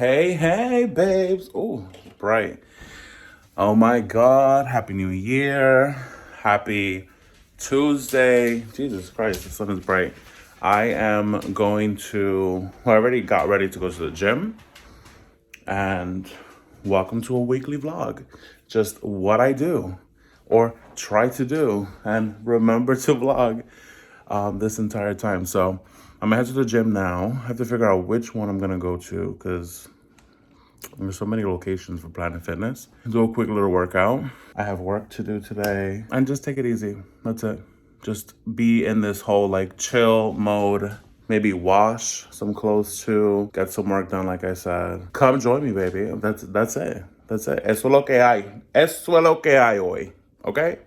Hey, hey, babes. Oh, bright. Oh my God. Happy New Year. Happy Tuesday. Jesus Christ, the sun is bright. I am I already got ready to go to the gym. And welcome to a weekly vlog. Just what I do or try to do and remember to vlog this entire time. So I'm gonna head to the gym now. I have to figure out which one I'm gonna go to because there's so many locations for Planet Fitness. Do a quick little workout. I have work to do today and just take it easy. That's it. Just be in this whole like chill mode. Maybe wash some clothes too. Get some work done, like I said. Come join me, baby. That's it. That's it. Eso es lo que hay. Eso es lo que hay hoy. Okay?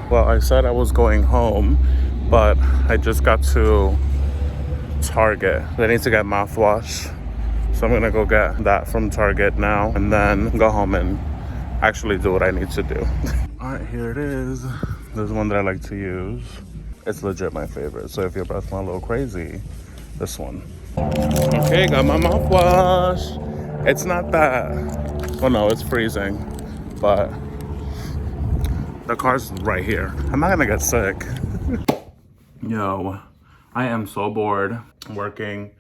Well, I said I was going home, but I just got to Target. I need to get mouthwash. So I'm gonna go get that from Target now and then go home and actually do what I need to do. All right, here it is. This is one that I like to use. It's legit my favorite. So if your breath went a little crazy, this one. Okay, got my mouthwash. It's not that, oh no, it's freezing, but the car's right here. I'm not gonna get sick. Yo, I am so bored working.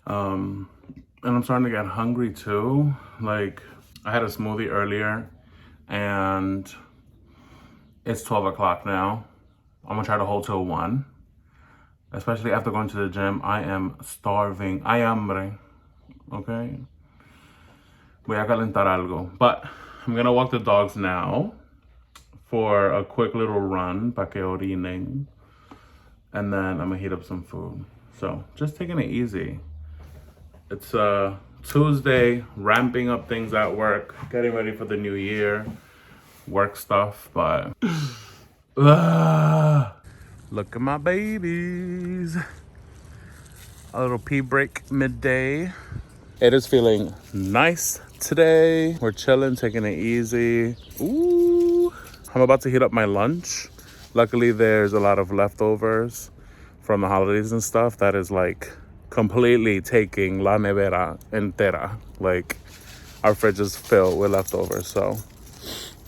And I'm starting to get hungry too. Like, I had a smoothie earlier and it's 12 o'clock now. I'm gonna try to hold till 1. Especially after going to the gym, I am starving. Hay hambre, okay? Voy a calentar algo. But I'm gonna walk the dogs now for a quick little run, pa que orinen. And then I'm gonna heat up some food. So, just taking it easy. It's Tuesday, ramping up things at work, getting ready for the new year, work stuff, but look at my babies. A little pee break midday. It is feeling nice today. We're chilling, taking it easy. Ooh, I'm about to heat up my lunch. Luckily, there's a lot of leftovers from the holidays and stuff that is like completely taking la nevera entera. Like, our fridge is filled with leftovers, so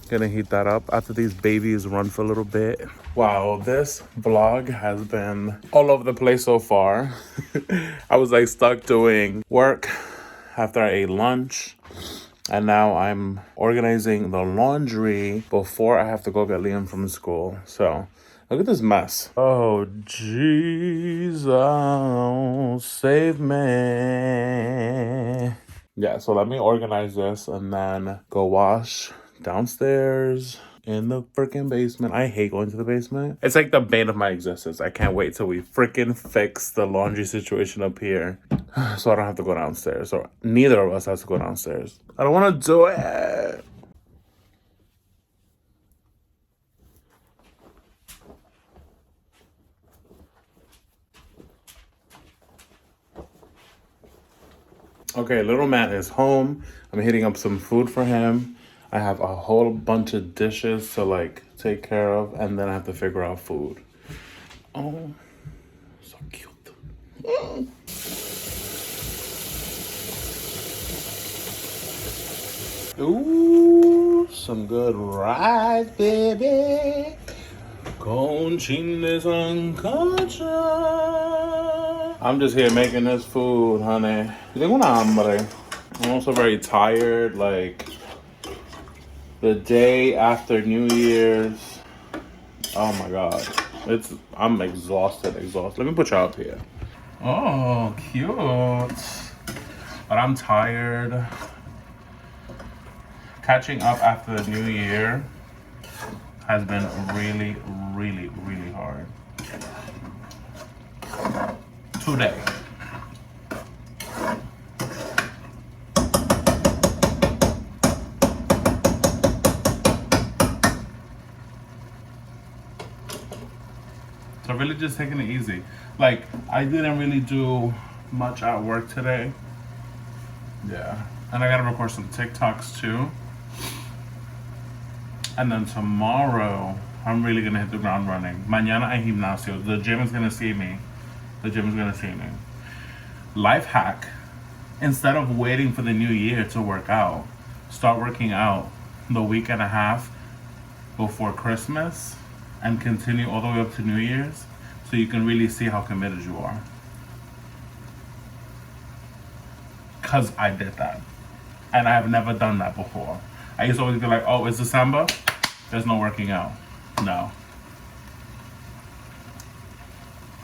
gonna heat that up after these babies run for a little bit. Wow, this vlog has been all over the place so far. I was like stuck doing work after I ate lunch, and now I'm organizing the laundry before I have to go get Liam from school. So look at this mess. Oh, Jesus, save me. Yeah, so let me organize this and then go wash downstairs in the freaking basement. I hate going to the basement. It's like the bane of my existence. I can't wait till we freaking fix the laundry situation up here so I don't have to go downstairs. Or neither of us has to go downstairs. I don't want to do it. Okay, little man is home. I'm hitting up some food for him. I have a whole bunch of dishes to like take care of, and then I have to figure out food. Oh, so cute. Ooh, some good rice, baby. Con chile sancocho. I'm just here making this food, honey. Tengo una hambre. I'm also very tired. Like, the day after New Year's. Oh my God. I'm exhausted. Let me put you up here. Oh, cute. But I'm tired. Catching up after the New Year has been really, really, really hard. Today. So really just taking it easy. Like, I didn't really do much at work today. Yeah. And I gotta record some TikToks too. And then tomorrow, I'm really gonna hit the ground running. Mañana hay gimnasio. The gym is gonna see me. The gym is gonna see me. Life hack. Instead of waiting for the new year to work out, start working out the week and a half before Christmas and continue all the way up to New Year's so you can really see how committed you are. Because I did that. And I have never done that before. I used to always be like, oh, it's December, there's no working out. No.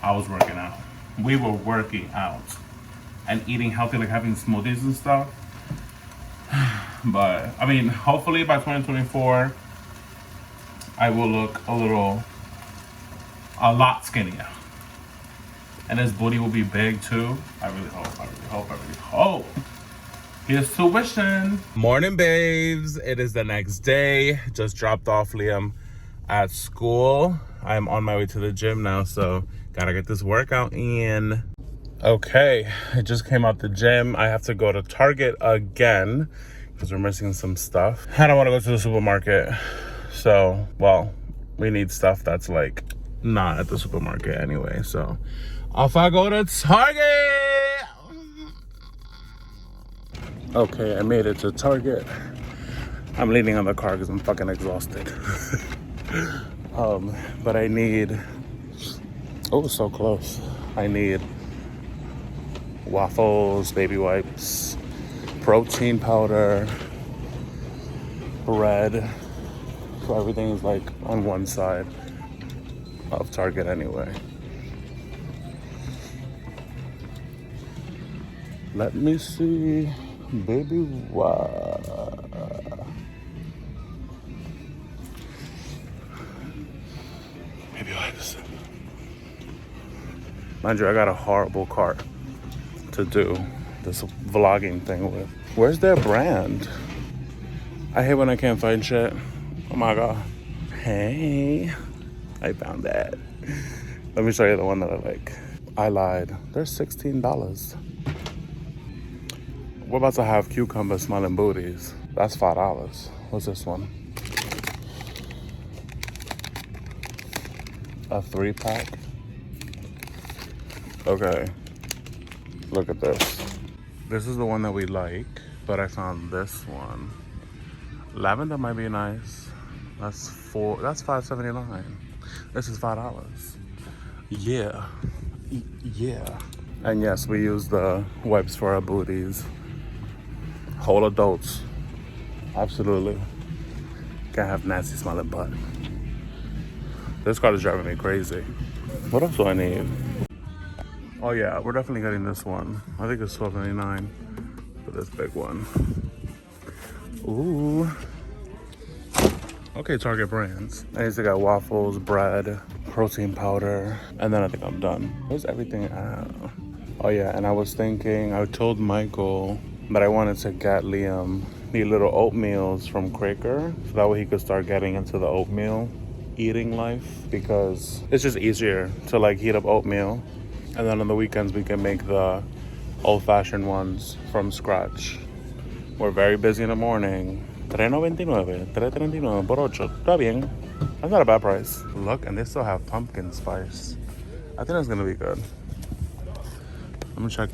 I was working out. We were working out and eating healthy, like having smoothies and stuff. But, I mean, hopefully by 2024, I will look a lot skinnier. And his booty will be big too. I really hope. Here's tuition. Morning, babes. It is the next day. Just dropped off Liam at school. I'm on my way to the gym now, so gotta get this workout in. Okay, I just came out the gym. I have to go to Target again because we're missing some stuff. I don't want to go to the supermarket. So, well, we need stuff that's like not at the supermarket anyway. So, off I go to Target. Okay, I made it to Target. I'm leaning on the car because I'm fucking exhausted. But I need, oh, so close. I need waffles, baby wipes, protein powder, bread. So everything is like on one side of Target anyway. Let me see, baby, baby wipes. Mind you, I got a horrible cart to do this vlogging thing with. Where's their brand? I hate when I can't find shit. Oh my god. Hey, I found that. Let me show you the one that I like. I lied. They're $16. We're about to have cucumber smelling booties. That's $5. What's this one? A 3-pack? Okay. Look at this. This is the one that we like, but I found this one. Lavender might be nice. That's $5.79. This is $5. Yeah. Yeah. And yes, we use the wipes for our booties. Whole adults. Absolutely. Can't have nasty smelling butt. This car is driving me crazy. What else do I need? Oh yeah, we're definitely getting this one. I think it's $12.99 for this big one. Ooh. Okay, Target brands. I used to get waffles, bread, protein powder, and then I think I'm done. Where's everything at? Oh yeah, and I was thinking, I told Michael that I wanted to get Liam the little oatmeals from Quaker, so that way he could start getting into the oatmeal eating life, because it's just easier to like heat up oatmeal, and then on the weekends we can make the old-fashioned ones from scratch. We're very busy in the morning. $3.99 por 8. Está bien. That's not a bad price. Look, and they still have pumpkin spice. I think that's gonna be good. Let me check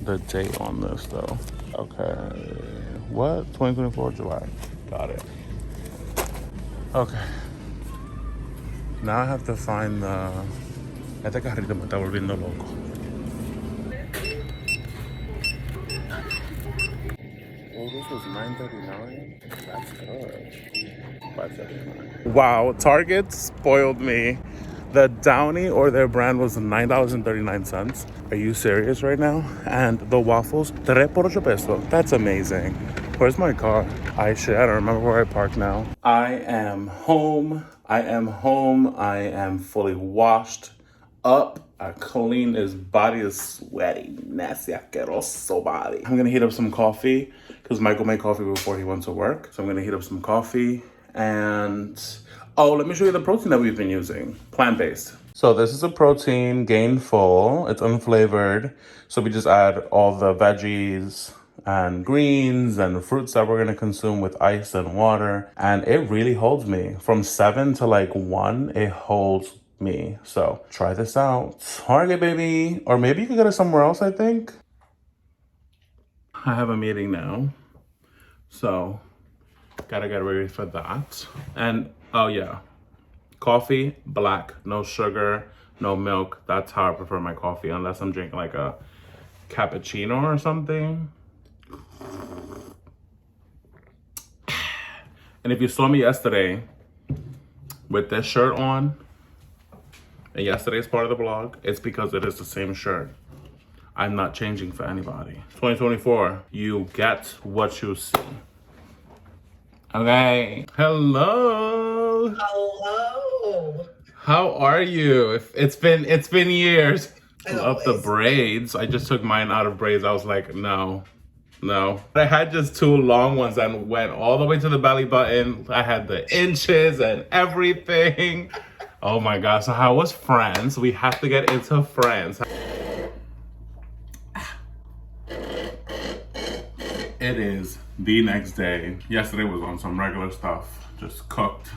the date on this though. Okay. What? 2024 July. Got it. Okay. Now I have to find the... Este carrito me está volviendo loco. Oh, this was $9.39. That's good. $5.79. Wow, Target spoiled me. The Downy or their brand was $9.39. Are you serious right now? And the waffles, 3 por 8 pesos. That's amazing. Where's my car? I don't remember where I parked now. I am home. I am fully washed up. I clean. His body is sweaty, nasty, asqueroso body. I'm gonna heat up some coffee because Michael made coffee before he went to work. So I'm gonna heat up some coffee and, oh, let me show you the protein that we've been using. Plant-based. So this is a protein, Gainful. It's unflavored. So we just add all the veggies and greens and fruits that we're gonna consume with ice and water. And it really holds me. From 7 to like 1, it holds me. So try this out. Target, baby. Or maybe you can get it somewhere else, I think. I have a meeting now. So gotta get ready for that. And oh yeah, coffee, black, no sugar, no milk. That's how I prefer my coffee, unless I'm drinking like a cappuccino or something. And if you saw me yesterday with this shirt on, and yesterday's part of the vlog, it's because it is the same shirt. I'm not changing for anybody. 2024, you get what you see. Okay. Hello. Hello. How are you? It's been years. I love the braids. I just took mine out of braids. I was like, no. I had just 2 long ones and went all the way to the belly button. I had the inches and everything. Oh my gosh. So how was France? We have to get into France. It is the next day. Yesterday was on some regular stuff. Just cooked.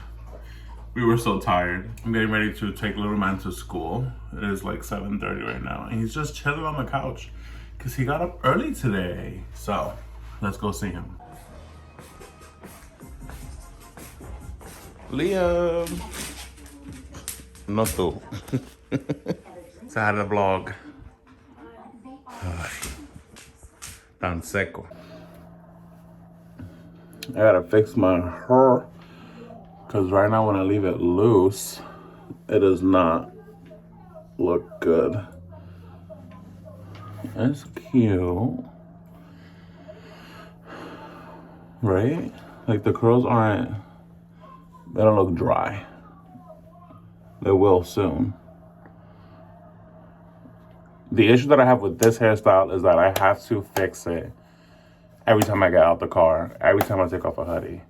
We were so tired. I'm getting ready to take little man to school. It is like 7:30 right now. And he's just chilling on the couch because he got up early today. So let's go see him. Liam. No tú. Say hi to the vlog. Ay, tan seco. I gotta fix my hair. Because right now when I leave it loose, it does not look good. That's cute. Right? Like the curls they don't look dry. They will soon. The issue that I have with this hairstyle is that I have to fix it every time I get out the car, every time I take off a hoodie.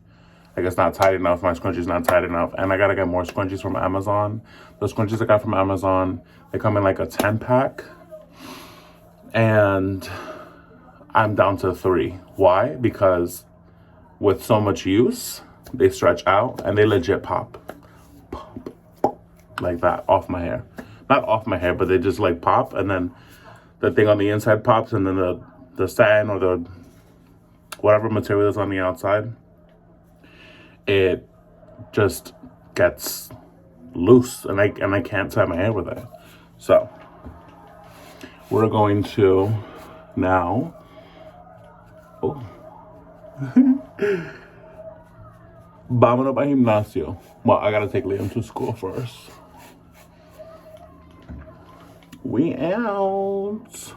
Like it's not tight enough, my scrunchie's not tight enough, and I gotta get more scrunchies from Amazon. The scrunchies I got from Amazon, they come in like a 10-pack, and I'm down to 3. Why? Because with so much use, they stretch out and they legit pop. Like that, off my hair. Not off my hair, but they just like pop, and then the thing on the inside pops, and then the satin or the whatever material is on the outside, it just gets loose, and I can't tie my hair with it. So we're going to now vámonos para gimnasio. Well, I gotta take Liam to school first. We out.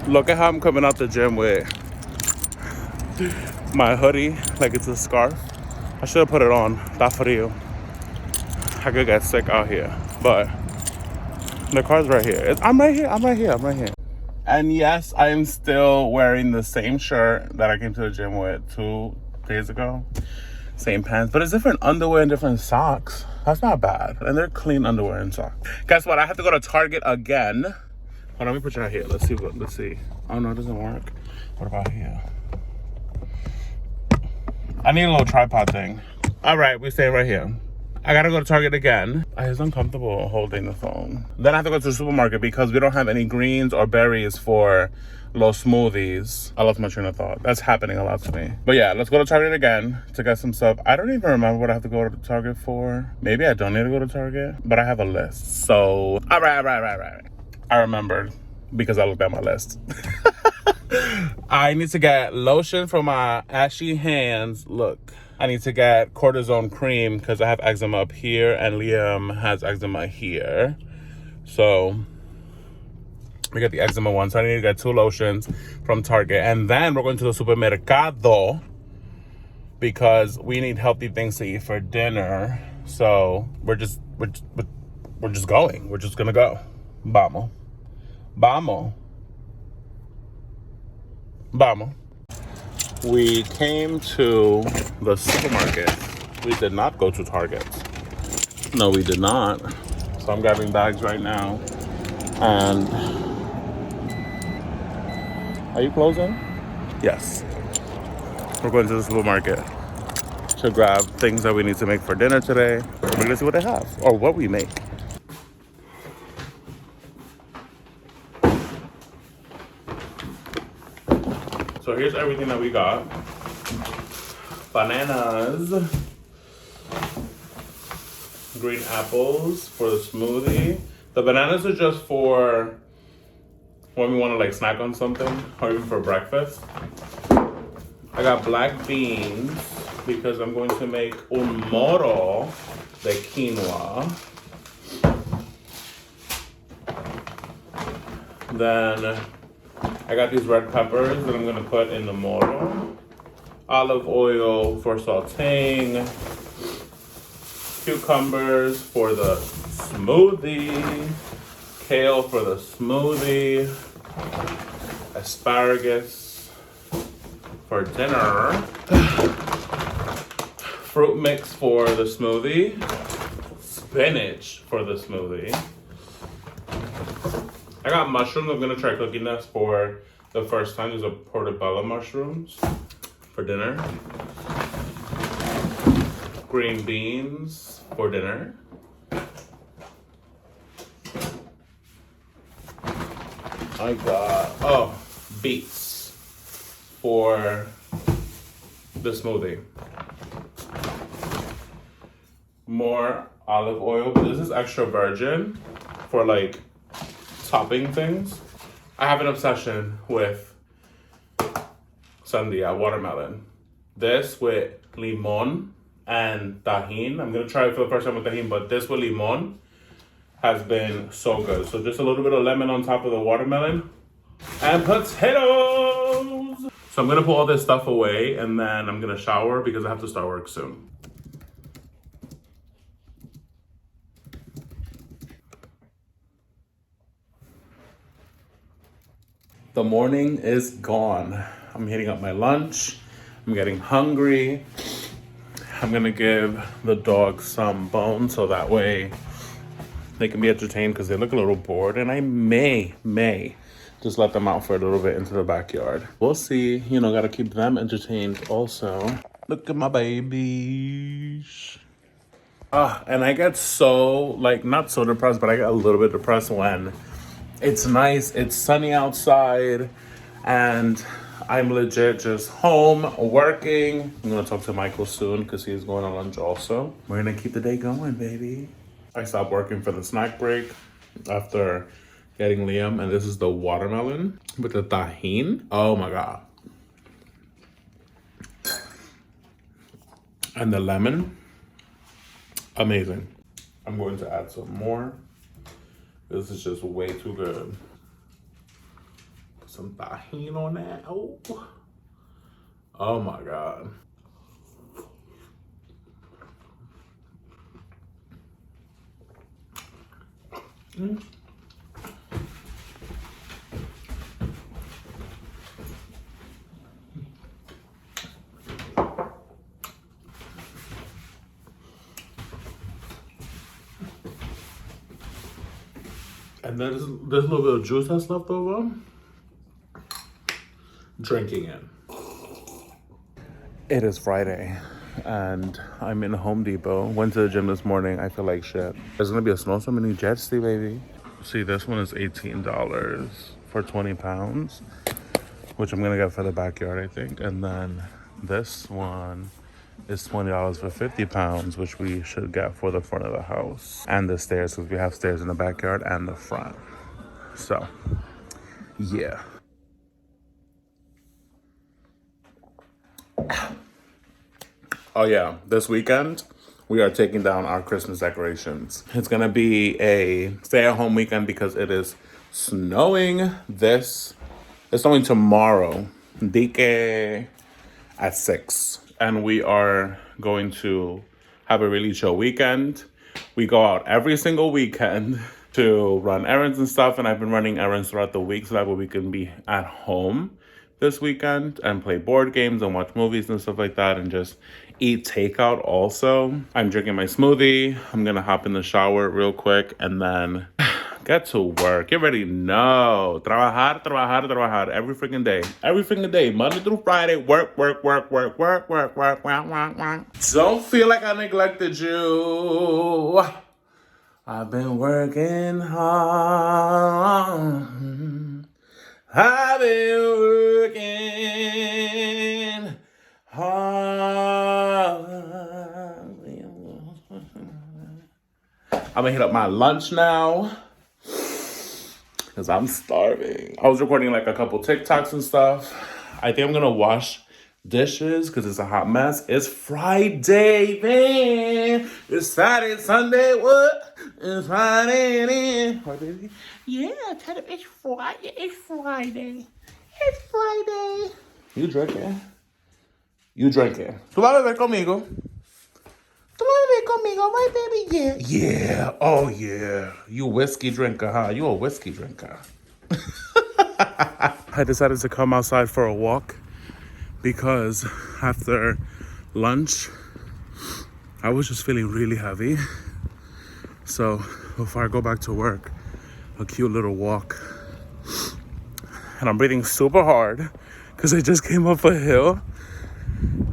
Look at how I'm coming out the gym with my hoodie like it's a scarf. I should have put it on. Está frío. I could get sick out here, but the car's right here. I'm right here. And yes, I am still wearing the same shirt that I came to the gym with 2 days ago. Same pants, but it's different underwear and different socks. That's not bad. And they're clean underwear and socks. Guess what? I have to go to Target again. Hold on, let me put you out here. Let's see. Oh no, it doesn't work. What about here? I need a little tripod thing. All right, we're staying right here. I gotta go to Target again. It's uncomfortable holding the phone. Then I have to go to the supermarket because we don't have any greens or berries for los smoothies. I lost my train of thought. That's happening a lot to me. But yeah, let's go to Target again to get some stuff. I don't even remember what I have to go to Target for. Maybe I don't need to go to Target, but I have a list. So, all right. I remembered because I looked at my list. I need to get lotion for my ashy hands. Look. I need to get cortisone cream because I have eczema up here and Liam has eczema here. So we get the eczema one. So I need to get 2 lotions from Target. And then we're going to the supermercado because we need healthy things to eat for dinner. So we're just going. We're just gonna go. Vamos. We came to the supermarket. We did not go to Target. No, we did not. So I'm grabbing bags right now. And Are you closing? Yes. We're going to the supermarket to grab things that we need to make for dinner today. We're gonna see what they have or what we make. So here's everything that we got. Bananas, green apples for the smoothie. The bananas are just for when we want to like snack on something or even for breakfast. I got black beans because I'm going to make un moro de quinoa. Then I got these red peppers that I'm gonna put in the moro. Olive oil for sauteing. Cucumbers for the smoothie. Kale for the smoothie. Asparagus for dinner. Fruit mix for the smoothie. Spinach for the smoothie. I got mushrooms. I'm gonna try cooking this for the first time. These are portobello mushrooms for dinner. Green beans for dinner. I got, beets for the smoothie. More olive oil, but this is extra virgin for like topping things. I have an obsession with sandia, watermelon. This with limon and tajin. I'm gonna try it for the first time with tajin, but this with limon has been so good. So just a little bit of lemon on top of the watermelon and potatoes. So I'm gonna put all this stuff away and then I'm gonna shower because I have to start work soon. The morning is gone. I'm heating up my lunch. I'm getting hungry. I'm gonna give the dogs some bones so that way they can be entertained because they look a little bored, and I may just let them out for a little bit into the backyard. We'll see. You know, gotta keep them entertained also. Look at my babies. And I get so, like, not so depressed, but I get a little bit depressed when it's nice, it's sunny outside, and I'm legit just home working. I'm gonna talk to Michael soon because he's going on lunch also. We're gonna keep the day going, baby. I stopped working for the snack break after getting Liam, and this is the watermelon with the tajin. Oh my God. And the lemon, amazing. I'm going to add some more. This is just way too good. Put some tajin on that. Oh my God. And then there's a little bit of juice that's left over. Drinking it. It is Friday and I'm in Home Depot. Went to the gym this morning. I feel like shit. There's gonna be a snowstorm in New Jersey, baby. See, this one is $18 for 20 pounds, which I'm gonna get for the backyard, I think. And then this one is $20 for 50 pounds, which we should get for the front of the house and the stairs, because we have stairs in the backyard and the front. So, yeah. Oh yeah, this weekend we are taking down our Christmas decorations. It's gonna be a stay-at-home weekend because it is snowing it's snowing tomorrow. Dike at 6. And we are going to have a really chill weekend. We go out every single weekend to run errands and stuff, and I've been running errands throughout the week so that way we can be at home this weekend and play board games and watch movies and stuff like that and just eat takeout also. I'm drinking my smoothie. I'm gonna hop in the shower real quick and then Get to work. You already know. Trabajar, trabajar, trabajar. Every freaking day. Every freaking day. Monday through Friday. Work, work, work, work, work, work, work, work, work, work. Don't feel like I neglected you. I've been working hard. I've been working hard. I'm gonna hit up my lunch now because I'm starving. I was recording like a couple TikToks and stuff. I think I'm gonna wash dishes because it's a hot mess. It's Friday, man. It's Saturday, Sunday, what? It's Friday. What, baby? Yeah, tell them it's Friday. It's Friday. It's Friday. You drinking? You drinking? Tú vas a beber conmigo? Tú vas a beber conmigo, right, baby? Yeah. Yeah. Oh, yeah. You a whiskey drinker, huh? You a whiskey drinker. I decided to come outside for a walk because after lunch, I was just feeling really heavy. So before I go back to work, a cute little walk. And I'm breathing super hard because I just came up a hill.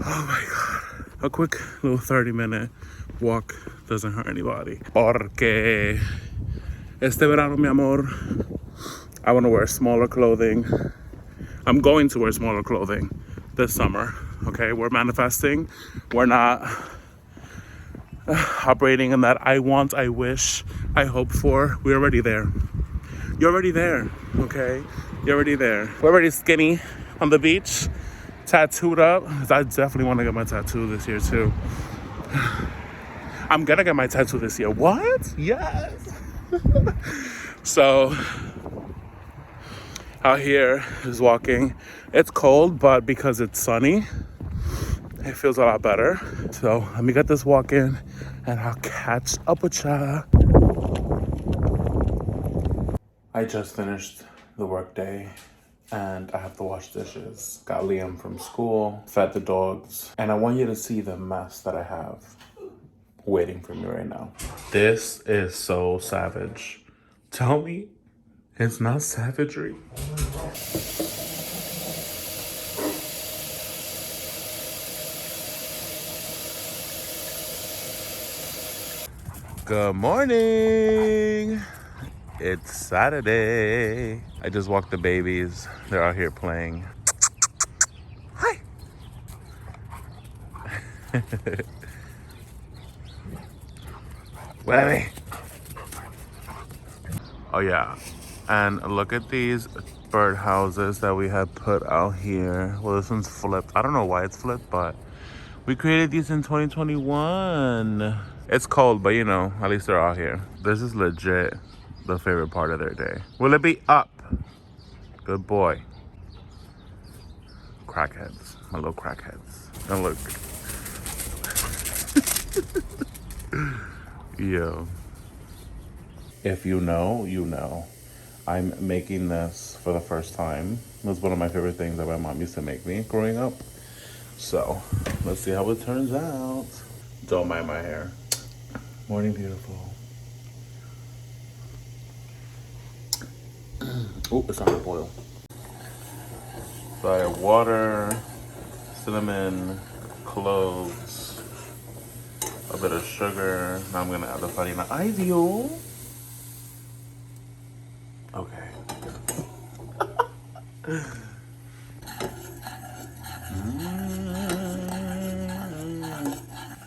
Oh my God. A quick little 30-minute walk doesn't hurt anybody. Porque este verano, mi amor, I want to wear smaller clothing. I'm going to wear smaller clothing this summer, okay? We're manifesting. We're not operating in that I want, I wish, I hope for. We're already there. You're already there, okay? You're already there. We're already skinny on the beach, tattooed up. I definitely want to get my tattoo this year too. I'm gonna get my tattoo this year. What? Yes. So out here is walking. It's cold, but because it's sunny, it feels a lot better. So let me get this walk in and I'll catch up with ya. I just finished the workday and I have to wash dishes. Got Liam from school, fed the dogs, and I want you to see the mess that I have waiting for me right now. This is so savage. Tell me it's not savagery. Good morning. It's Saturday. I just walked the babies. They're out here playing. Hi. Wait. Oh yeah. And look at these bird houses that we have put out here. Well, this one's flipped. I don't know why it's flipped, but we created these in 2021. It's cold, but you know, at least they're out here. This is legit the favorite part of their day. Will it be up? Good boy. Crackheads. My little crackheads. And look. Yo. If you know, you know. I'm making this for the first time. It was one of my favorite things that my mom used to make me growing up. So, let's see how it turns out. Don't mind my hair. Morning, beautiful. Oh, it's on the boil. So I have water, cinnamon, cloves, a bit of sugar. Now I'm gonna add the farina. Ay, Dios. Okay.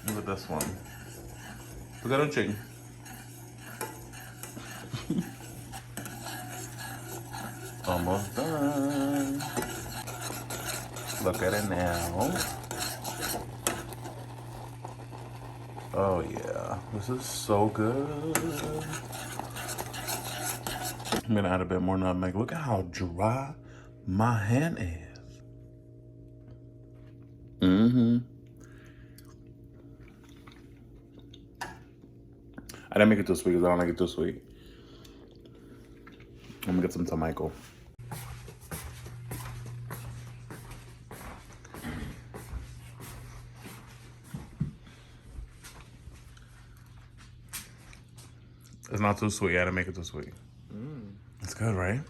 Look at this one. Look at ching. Almost done. Look at it now. Oh yeah, this is so good. I'm gonna add a bit more nutmeg. Look at how dry my hand is. Mm-hmm. I didn't make it too sweet because I don't like it too sweet. I'm gonna get some tomato. It's not too sweet. I didn't make it too sweet. good, right?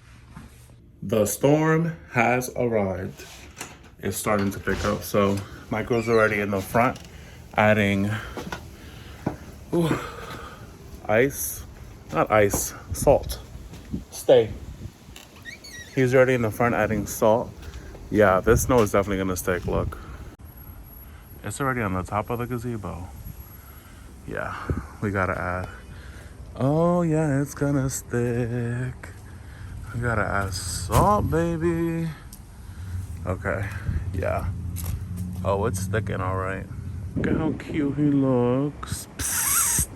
The storm has arrived. It's starting to pick up. So my girl's already in the front adding ice. Not ice, salt. Stay. He's already in the front adding salt. Yeah, this snow is definitely gonna stick, look. It's already on the top of the gazebo. Yeah, we gotta add. Oh yeah, it's gonna stick. We gotta add salt, baby. Okay, yeah. Oh, it's sticking all right. Look at how cute he looks. Psst.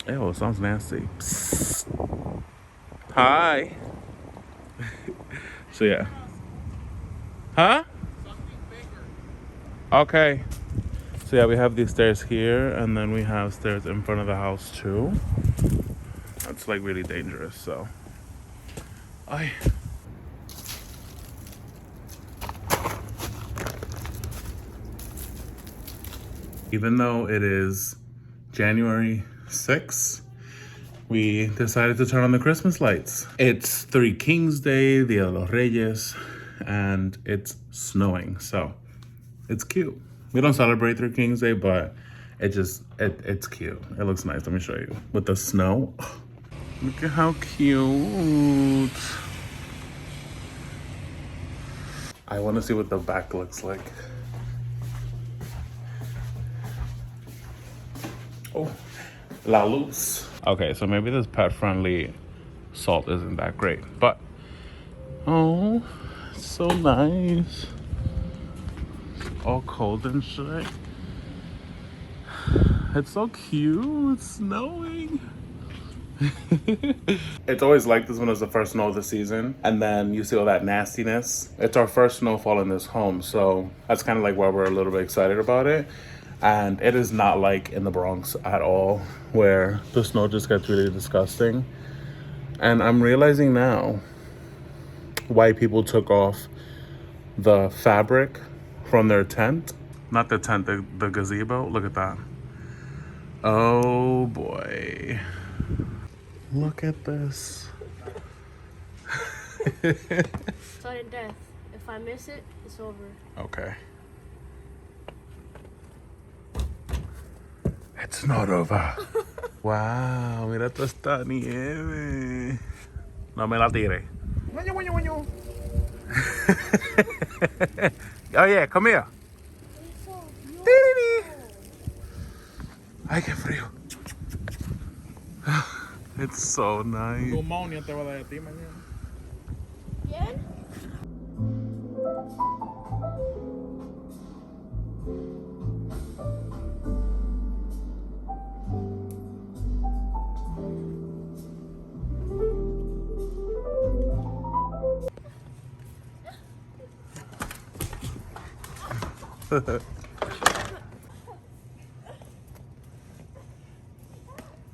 Ew, it sounds nasty. Psst. Hi. So yeah. Huh? Okay. So yeah, we have these stairs here, and then we have stairs in front of the house too. That's like really dangerous, so. I. Even though it is January 6th, we decided to turn on the Christmas lights. It's Three Kings Day, Dia de los Reyes, and it's snowing, so it's cute. We don't celebrate Three Kings Day, but it's cute. It looks nice. Let me show you. With the snow. Look at how cute. I want to see what the back looks like. Oh, la luz. Okay, so maybe this pet-friendly salt isn't that great, but oh, it's so nice. All cold and shit. It's so cute. It's snowing. It's always like this when it's the first snow of the season, and then you see all that nastiness. It's our first snowfall in this home, so that's kind of like why we're a little bit excited about it. And it is not like in the Bronx at all, where the snow just gets really disgusting. And I'm realizing now why people took off the fabric from their tent. Not the tent, the gazebo. Look at that. Oh boy. Look at this. Sudden death. If I miss it, it's over. Okay. It's not over. Wow, mira toda esta nieve. No me la tire. Oh yeah, come here. It's so Tiriri. Ay, qué frío. It's so nice. Pulmonia te va a dar a ti mañana. bien.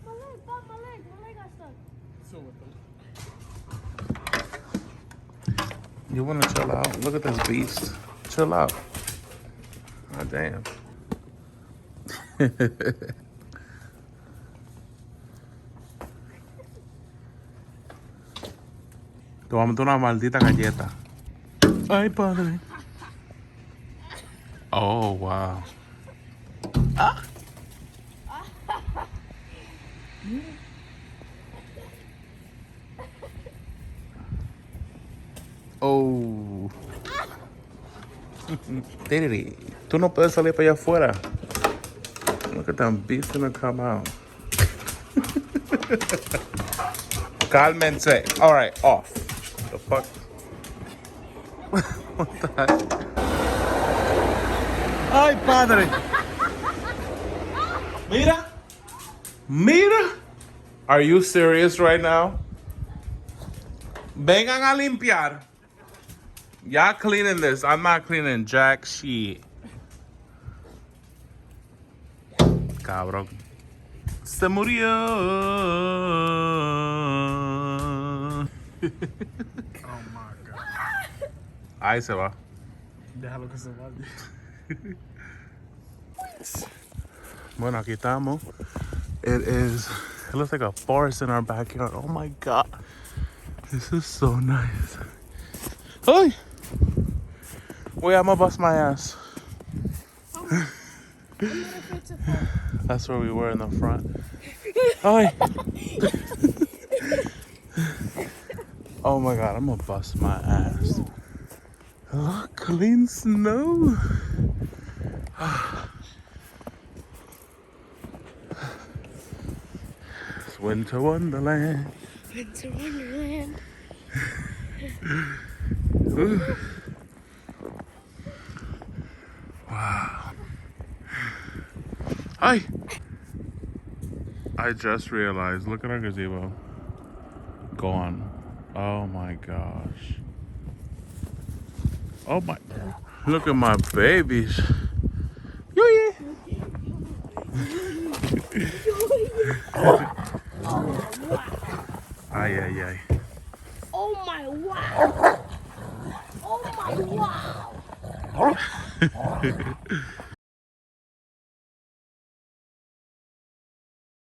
My leg got stuck. You wanna chill out? Look at this beast. Chill out. God damn. Tomamos una maldita galleta. Ay, padre. Oh, wow. Ah. Oh. Diddy, tú no puedes salir para allá afuera. Look at that beast gonna come out. Cálmense. All right, off. The fuck? What the heck? Ay, padre. Mira. Mira. Are you serious right now? Vengan a limpiar. Y'all cleaning this. I'm not cleaning jack shit. Cabrón. Se murió. Oh my god. Ahí se va. Déjalo que se vaya. Bueno, aquí estamos. It looks like a forest in our backyard. Oh my god. This is so nice. Hey! Wait, I'm gonna bust my ass. I'm not afraid to fall. That's where we were in the front. Hi. Oh my god, I'm gonna bust my ass. Oh, clean snow. It's winter wonderland. Winter Wonderland. Wow. Hi. I just realized, look at our gazebo. Gone. Oh my gosh. Oh my. Look at my babies. Yoo-yee. Ay, ay, ay. Oh my wow. Oh my wow.